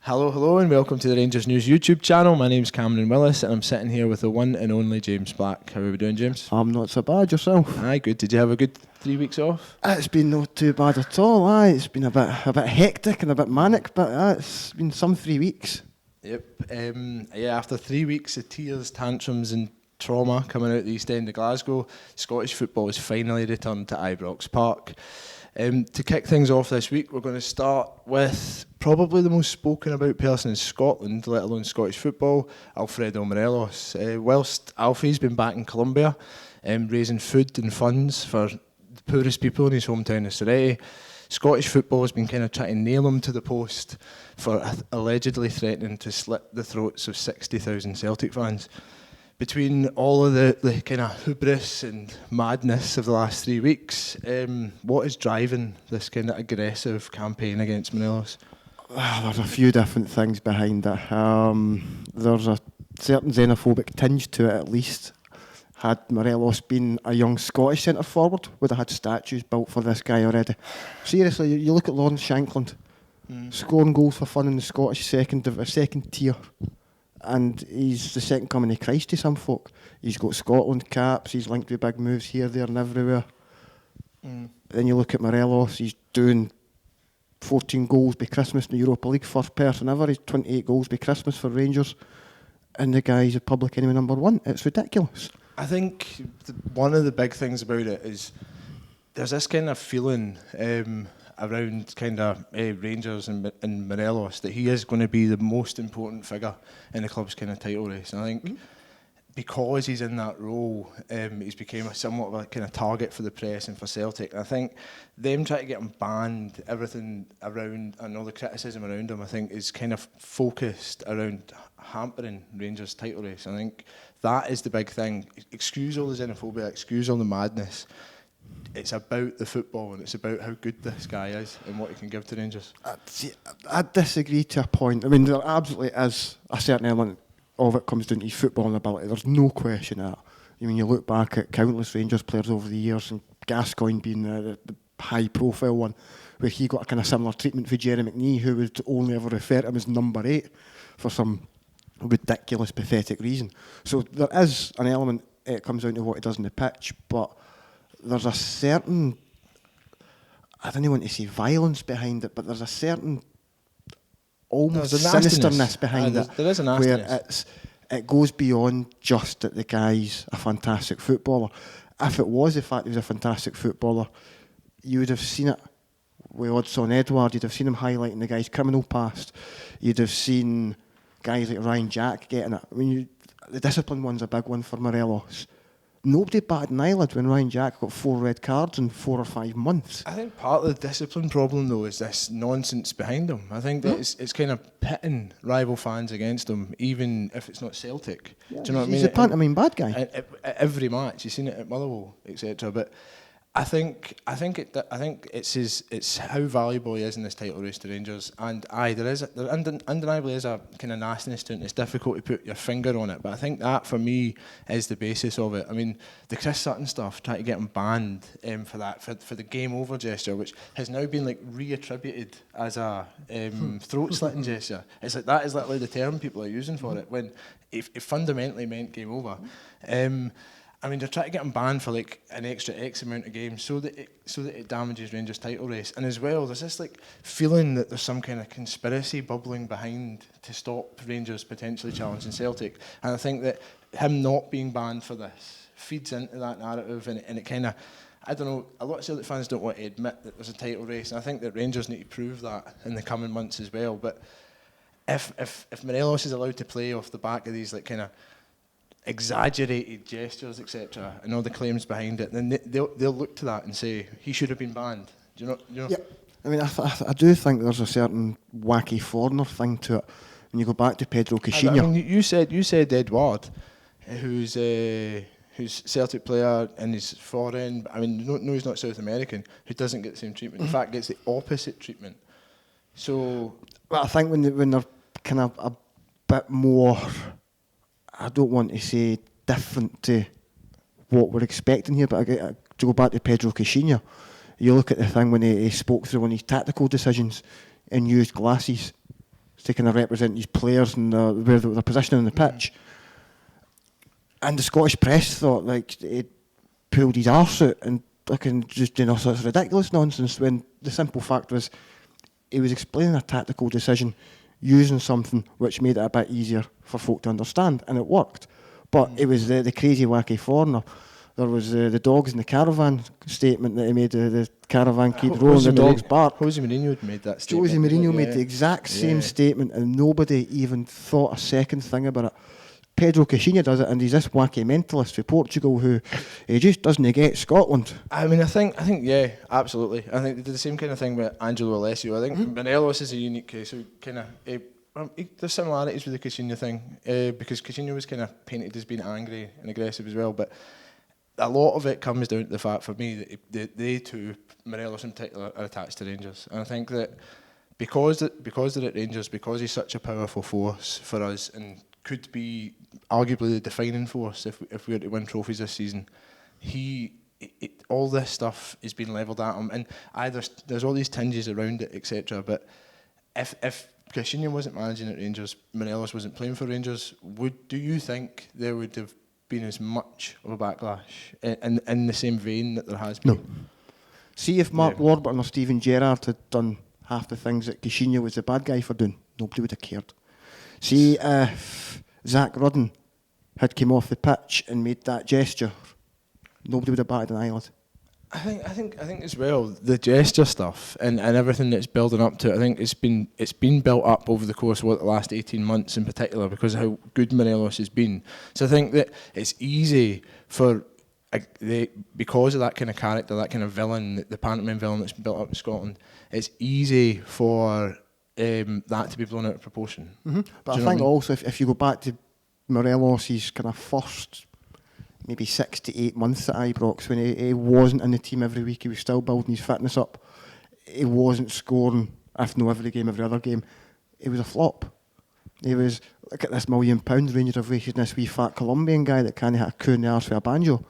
Hello, and welcome to the Rangers News YouTube channel. My name's Cameron Willis, and I'm sitting here with the one and only James Black. How are we doing, James? I'm not so bad, yourself? Aye, good. Did you have a good 3 weeks off? It's been not too bad at all, aye. It's been a bit hectic and a bit manic, but it's been some 3 weeks. Yep. After 3 weeks of tears, tantrums and trauma coming out the East End of Glasgow, Scottish football has finally returned to Ibrox Park. To kick things off this week, we're going to start with probably the most spoken about person in Scotland, let alone Scottish football, Alfredo Morelos. Whilst Alfie's been back in Colombia, raising food and funds for the poorest people in his hometown of Sorrento, Scottish football has been kind of trying to nail him to the post for allegedly threatening to slit the throats of 60,000 Celtic fans. Between all of the kind of hubris and madness of the last 3 weeks, what is driving this kind of aggressive campaign against Morelos? There's a few different things behind it. There's a certain xenophobic tinge to it, at least. Had Morelos been a young Scottish centre-forward, would have had statues built for this guy already. Seriously, you look at Lawrence Shankland, scoring goals for fun in the Scottish second tier. And he's the second coming of Christ to some folk. He's got Scotland caps, he's linked with big moves here, there and everywhere. Then you look at Morelos, he's doing 14 goals by Christmas in the Europa League, first person ever. He's 28 goals by Christmas for Rangers. And the guy's a public enemy number one. It's ridiculous. I think one of the big things about it is there's this kind of feeling around kind of Rangers and Morelos that he is going to be the most important figure in the club's kind of title race. And I think because he's in that role, he's become somewhat of a kind of target for the press and for Celtic. And I think them trying to get him banned, everything around and all the criticism around him, I think is kind of focused around hampering Rangers' title race. I think that is the big thing. Excuse all the xenophobia, excuse all the madness. It's about the football and it's about how good this guy is and what he can give to Rangers. I disagree to a point. I mean, there absolutely is a certain element of it comes down to his footballing ability. There's no question of that. I mean, you look back at countless Rangers players over the years, and Gascoigne being the high-profile one, where he got a kind of similar treatment for Jerry McNee, who would only ever refer to him as number 8 for some ridiculous, pathetic reason. So there is an element, it comes down to what he does on the pitch, but there's a certain, I don't want to say violence behind it, but there's a certain almost sinisterness behind it. There is a nastiness. Where it goes beyond just that the guy's a fantastic footballer. If it was the fact he was a fantastic footballer, you would have seen it with Odsonne Edouard. You'd have seen him highlighting the guy's criminal past. You'd have seen guys like Ryan Jack getting it. I mean, the discipline one's a big one for Morelos. Nobody batted an eyelid when Ryan Jack got 4 red cards in 4 or 5 months. I think part of the discipline problem, though, is this nonsense behind him. I think that it's kind of pitting rival fans against him, even if it's not Celtic. Yeah, do you know what I mean? He's a pantomime bad guy. At every match, you've seen it at Motherwell, etc. But I think it's how valuable he is in this title race to Rangers, and there undeniably is a kind of nastiness to it. And it's difficult to put your finger on it, but I think that for me is the basis of it. I mean, the Chris Sutton stuff, trying to get him banned for that for the game over gesture, which has now been like reattributed as a throat slitting gesture. It's like that is literally the term people are using for it when it fundamentally meant game over. I mean, they're trying to get him banned for like an extra X amount of games so that it damages Rangers' title race. And as well, there's this like feeling that there's some kind of conspiracy bubbling behind to stop Rangers potentially challenging Celtic. And I think that him not being banned for this feeds into that narrative, and it kind of, I don't know, a lot of Celtic fans don't want to admit that there's a title race, and I think that Rangers need to prove that in the coming months as well. But if Morelos is allowed to play off the back of these like kind of exaggerated gestures, etc., and all the claims behind it, then they'll look to that and say he should have been banned. Do you know? Yeah. I mean, I do think there's a certain wacky foreigner thing to it. When you go back to Pedro Caixinha, I mean, you said Edouard, who's Celtic player and he's foreign. I mean, no, he's not South American. Who doesn't get the same treatment? In fact, gets the opposite treatment. So, well, I think when they're kind of a bit more, I don't want to say different to what we're expecting here, but to go back to Pedro Caixinha, you look at the thing when he spoke through one of his tactical decisions and used glasses to kind of represent these players and where their position on the pitch. And the Scottish press thought like he pulled his arse out and just doing all sorts of ridiculous nonsense, when the simple fact was he was explaining a tactical decision using something which made it a bit easier for folk to understand, and it worked. But it was the crazy wacky foreigner. There was the dogs in the caravan statement that he made, the caravan keep rolling, the dogs bark. Jose Mourinho had made that statement. Jose Mourinho made the exact same statement, and nobody even thought a second thing about it. Pedro Caixinha does it, and he's this wacky mentalist for Portugal who he just doesn't get Scotland. I mean, I think, yeah, absolutely. I think they did the same kind of thing with Angelo Alessio. I think Morelos is a unique case. So kind of, there's similarities with the Caixinha thing because Caixinha was kind of painted as being angry and aggressive as well, but a lot of it comes down to the fact for me that they two, Morelos in particular, are attached to Rangers, and I think that because they're at Rangers, because he's such a powerful force for us and could be arguably the defining force if we were to win trophies this season, all this stuff is being levelled at him, and there's all these tinges around it, etc. But if Caixinha wasn't managing at Rangers, Morelos wasn't playing for Rangers, do you think there would have been as much of a backlash in the same vein that there has been? No. See if Mark Warburton or Steven Gerrard had done half the things that Caixinha was the bad guy for doing, nobody would have cared. See if Zach Rudden had come off the pitch and made that gesture, nobody would have batted an eyelid. I think as well, the gesture stuff and everything that's building up to it, I think it's been built up over the course of the last 18 months in particular because of how good Morelos has been. So I think that it's easy for because of that kind of character, that kind of villain, the pantomime villain that's built up in Scotland, it's easy for that to be blown out of proportion. But I think also if you go back to Morelos' kind of first maybe 6 to 8 months at Ibrox, when he wasn't in the team every week, he was still building his fitness up. He wasn't scoring, if not every game, every other game. He was a flop. He was, look at this £1 million Rangers have wasted this wee fat Colombian guy that kind of had a coup in the arse with a banjo.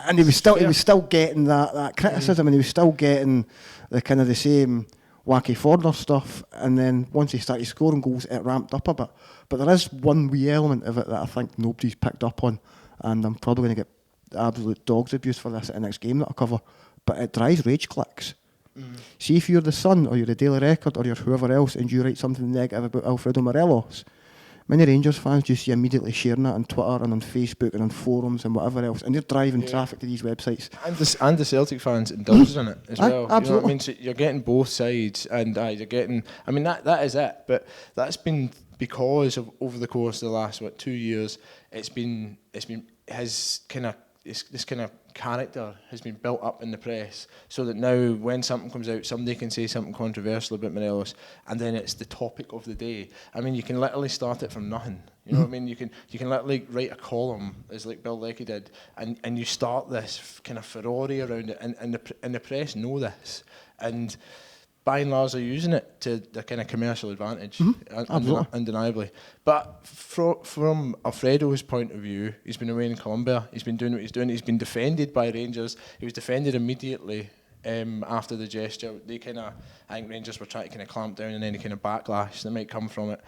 And he was still getting that criticism, and he was still getting the kind of the same wacky foreigner stuff. And then once he started scoring goals, it ramped up a bit. But there is one wee element of it that I think nobody's picked up on, and I'm probably going to get absolute dog's abuse for this at the next game that I cover. But it drives rage clicks. See if you're the Sun or you're the Daily Record or you're whoever else and you write something negative about Alfredo Morelos, many Rangers fans just see immediately sharing that on Twitter and on Facebook and on forums and whatever else, and they're driving traffic to these websites. And the Celtic fans indulge in it as well. Absolutely. You know what I mean? So you're getting both sides, and you're getting. I mean that is it. But that's been because of over the course of the last 2 years, it's been his kind of this kind of character has been built up in the press, so that now when something comes out, somebody can say something controversial about Morelos, and then it's the topic of the day. I mean, you can literally start it from nothing. You know what I mean? You can literally write a column, as like Bill Leckie did, and you start this kind of furore around it, and the press know this, and by and large are using it to their kind of commercial advantage, undeniably. But from Alfredo's point of view, he's been away in Colombia, he's been doing what he's doing, he's been defended by Rangers, he was defended immediately after the gesture. I think Rangers were trying to kind of clamp down on any kind of backlash that might come from it.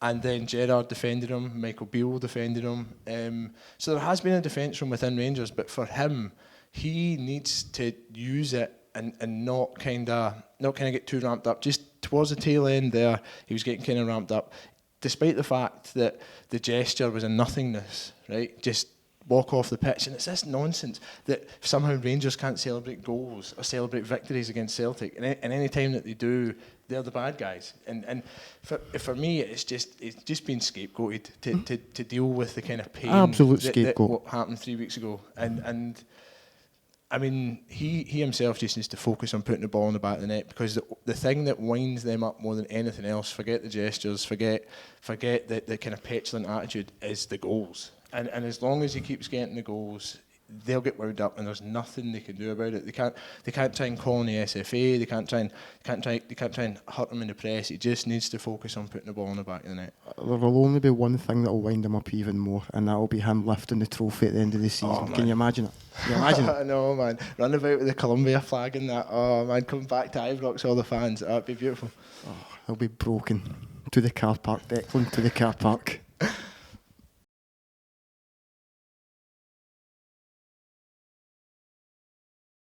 And then Gerrard defended him, Michael Beale defended him. So there has been a defence from within Rangers, but for him, he needs to use it and not kind of get too ramped up. Just towards the tail end there, he was getting kind of ramped up, despite the fact that the gesture was a nothingness, right? Just walk off the pitch, and it's this nonsense that somehow Rangers can't celebrate goals or celebrate victories against Celtic, and any time that they do, they're the bad guys. And for me, it's just been scapegoated to deal with the kind of pain. Absolute that scapegoat. What happened 3 weeks ago, and I mean, he himself just needs to focus on putting the ball in the back of the net, because the thing that winds them up more than anything else, forget the gestures, forget the kind of petulant attitude, is the goals. And as long as he keeps getting the goals, they'll get wound up, and there's nothing they can do about it. They can't try and call on the SFA. They can't try and hurt him in the press. He just needs to focus on putting the ball in the back of the net. There will only be one thing that will wind him up even more, and that will be him lifting the trophy at the end of the season. Can you imagine it? Can you imagine it? I know, man. Run about with the Colombia flag and that. Oh man, coming back to Ibrox, all the fans. Oh, it'd be beautiful. He'll be broken. To the car park, Declan, to the car park.